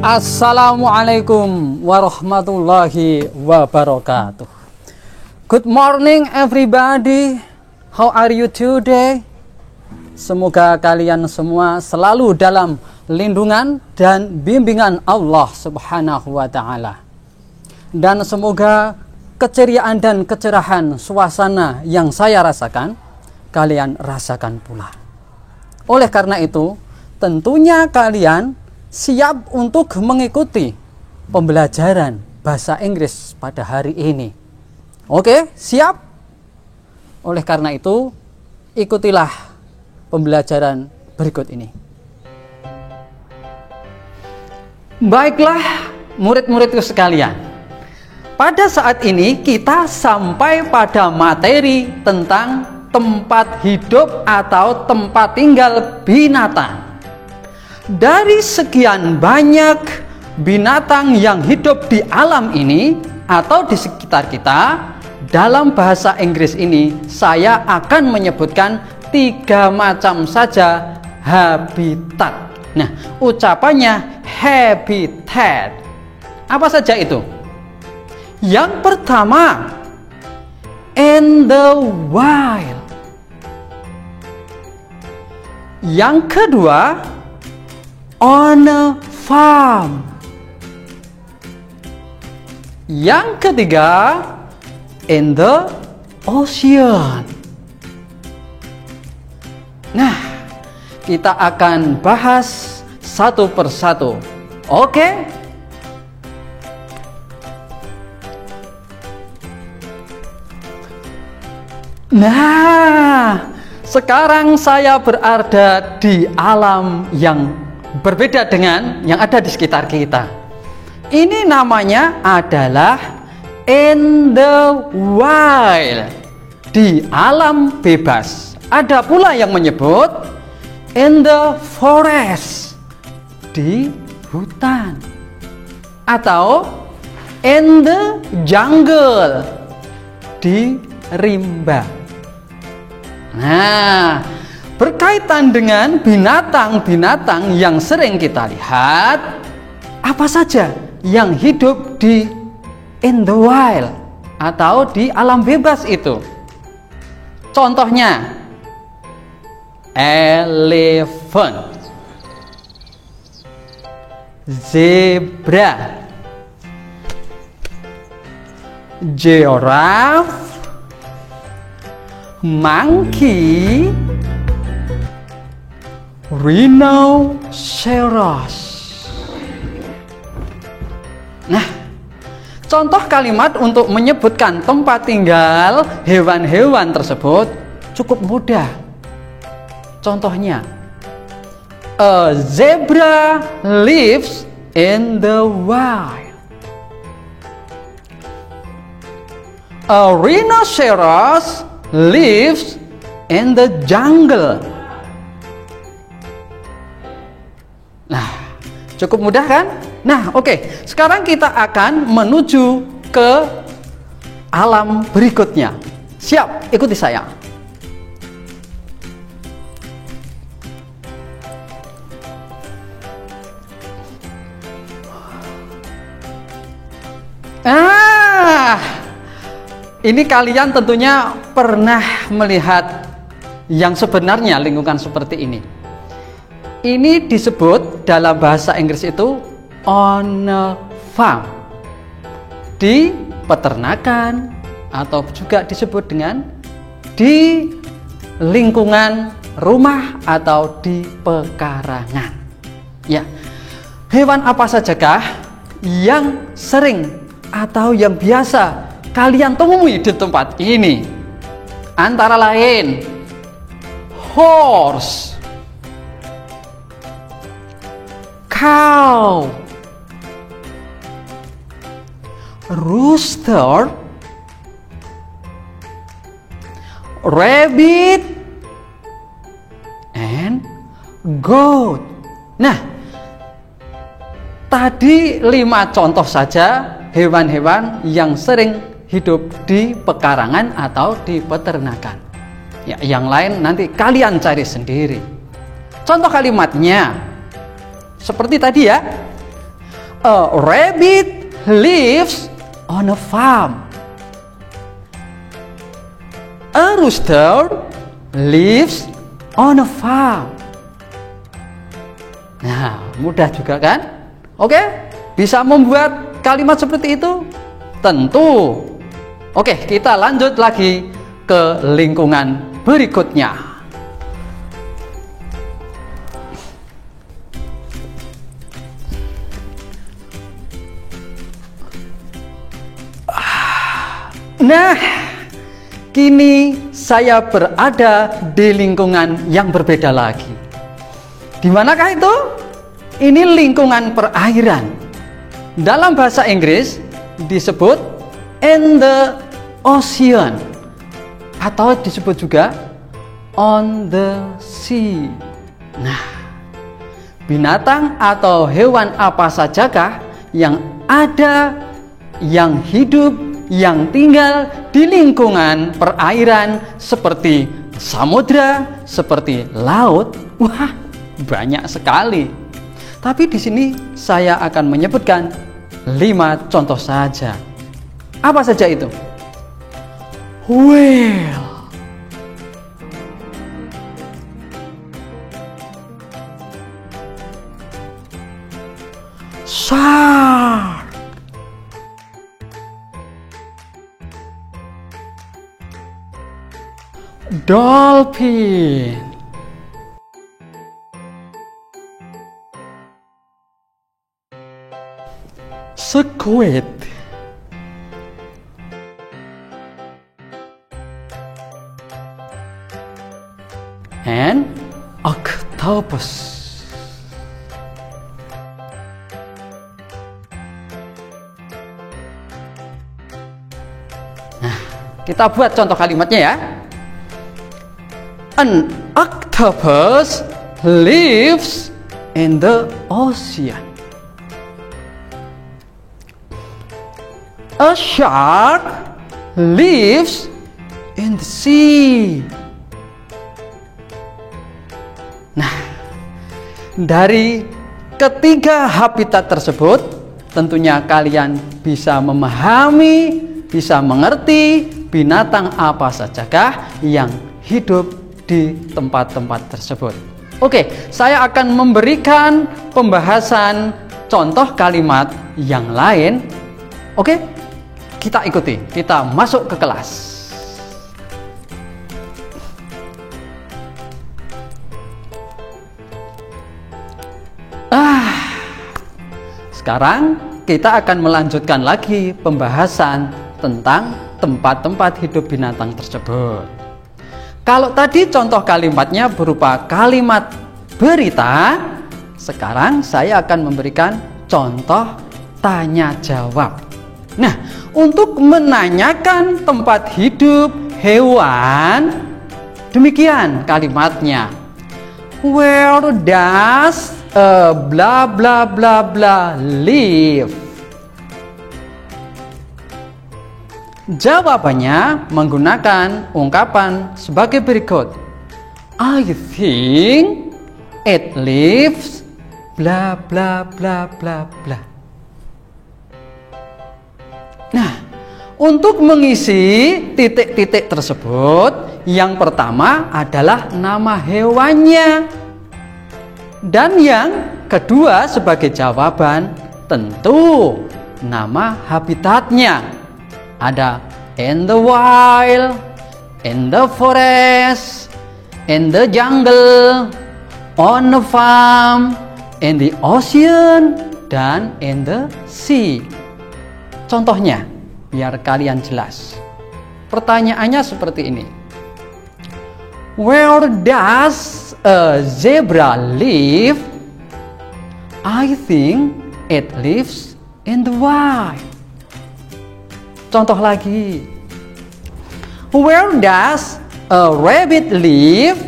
Assalamualaikum warahmatullahi wabarakatuh. Good morning everybody. How are you today? Semoga kalian semua selalu dalam lindungan dan bimbingan Allah Subhanahu wa ta'ala. Dan semoga keceriaan dan kecerahan suasana yang saya rasakan, kalian rasakan pula. Oleh karena itu, tentunya kalian siap untuk mengikuti pembelajaran bahasa Inggris pada hari ini. Oke, siap? Oleh karena itu, ikutilah pembelajaran berikut ini. Baiklah, murid-muridku sekalian. Pada saat ini kita sampai pada materi tentang tempat hidup atau tempat tinggal binatang. Dari sekian banyak binatang yang hidup di alam ini atau di sekitar kita, dalam bahasa Inggris ini saya akan menyebutkan 3 macam saja habitat. Nah, ucapannya habitat. Apa saja itu? Yang pertama, in the wild. Yang kedua, on a farm. Yang ketiga, in the ocean. Nah, kita akan bahas satu persatu. Oke? Nah, sekarang saya berada di alam yang berbeda dengan yang ada di sekitar kita. Ini namanya adalah in the wild, di alam bebas. Ada pula yang menyebut in the forest, di hutan, atau in the jungle, di rimba. Nah, berkaitan dengan binatang-binatang yang sering kita lihat, apa saja yang hidup di in the wild atau di alam bebas itu? Contohnya, elephant, zebra, giraffe, monkey, rhinoceros. Nah, contoh kalimat untuk menyebutkan tempat tinggal hewan-hewan tersebut cukup mudah. Contohnya, a zebra lives in the wild. A rhinoceros lives in the jungle. Nah, cukup mudah kan? Nah, oke. Sekarang kita akan menuju ke alam berikutnya. Siap, ikuti saya. Ini kalian tentunya pernah melihat yang sebenarnya lingkungan seperti ini. Ini disebut dalam bahasa Inggris itu on a farm, di peternakan, atau juga disebut dengan di lingkungan rumah atau di pekarangan. Ya, hewan apa sajakah yang sering atau yang biasa kalian temui di tempat ini? Antara lain, horse, cow, rooster, rabbit, and goat. Nah, tadi 5 contoh saja hewan-hewan yang sering hidup di pekarangan atau di peternakan. Ya, yang lain nanti kalian cari sendiri. Contoh kalimatnya seperti tadi ya. A rabbit lives on a farm. A rooster lives on a farm. Nah, mudah juga kan? Oke, bisa membuat kalimat seperti itu? Tentu. Oke, kita lanjut lagi ke lingkungan berikutnya. Nah, kini saya berada di lingkungan yang berbeda lagi. Di manakah itu? Ini lingkungan perairan. Dalam bahasa Inggris disebut in the ocean, atau disebut juga on the sea. Nah, binatang atau hewan apa sajakah yang ada, yang hidup, yang tinggal di lingkungan perairan seperti samudra, seperti laut? Wah, banyak sekali. Tapi di sini saya akan menyebutkan 5 contoh saja. Apa saja itu? Whale, shark, dolphin, squid, and octopus. Nah, kita buat contoh kalimatnya ya. An octopus lives in the ocean. A shark lives in the sea. Nah, dari ketiga habitat tersebut, tentunya kalian bisa memahami, bisa mengerti binatang apa sajakah yang hidup di tempat-tempat tersebut. Oke, saya akan memberikan pembahasan contoh kalimat yang lain. Oke, kita ikuti, kita masuk ke kelas. Sekarang kita akan melanjutkan lagi pembahasan tentang tempat-tempat hidup binatang tersebut. Kalau tadi contoh kalimatnya berupa kalimat berita, sekarang saya akan memberikan contoh tanya jawab. Nah, untuk menanyakan tempat hidup hewan, demikian kalimatnya. Where does bla bla bla bla live? Jawabannya menggunakan ungkapan sebagai berikut. I think it lives bla bla bla bla bla. Nah, untuk mengisi titik-titik tersebut, yang pertama adalah nama hewannya. Dan yang kedua sebagai jawaban, tentu nama habitatnya. Ada in the wild, in the forest, in the jungle, on the farm, in the ocean, dan in the sea. Contohnya, biar kalian jelas. Pertanyaannya seperti ini. Where does a zebra live? I think it lives in the wild. Contoh lagi. Where does a rabbit live?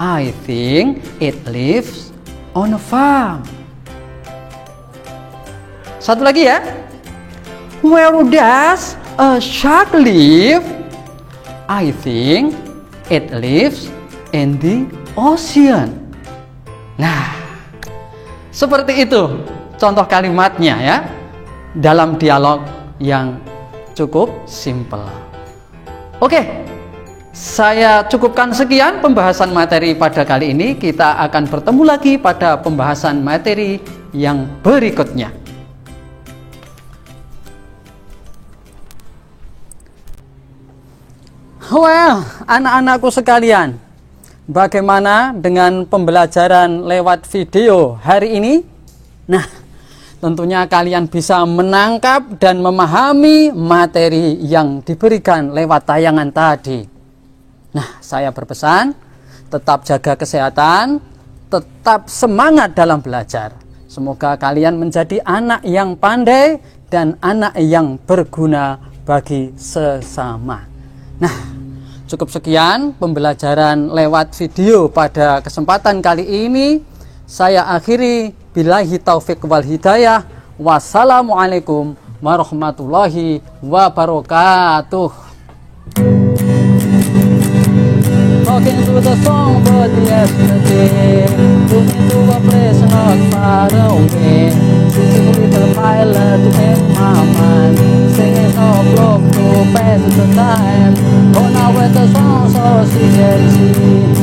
I think it lives on a farm. Satu lagi ya. Where does a shark live? I think it lives in the ocean. Nah, seperti itu contoh kalimatnya ya, dalam dialog yang cukup simpel. Oke, saya cukupkan sekian pembahasan materi pada kali ini. Kita akan bertemu lagi pada pembahasan materi yang berikutnya. Well, anak-anakku sekalian, bagaimana dengan pembelajaran lewat video hari ini? Nah, tentunya kalian bisa menangkap dan memahami materi yang diberikan lewat tayangan tadi. Nah, saya berpesan, tetap jaga kesehatan, tetap semangat dalam belajar. Semoga kalian menjadi anak yang pandai dan anak yang berguna bagi sesama. Nah, cukup sekian pembelajaran lewat video pada kesempatan kali ini. Saya akhiri, billahi taufik wal hidayah. Wassalamualaikum warahmatullahi wabarakatuh. Talking to the song but yesterday, moving to a place not far away, sitting with the pilot in my mind, singing of love to pass the time. Oh, now with the song so sweet and sweet,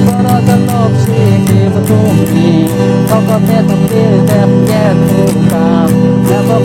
for all the love she gave to me, talk of it, the feel that yet to come, never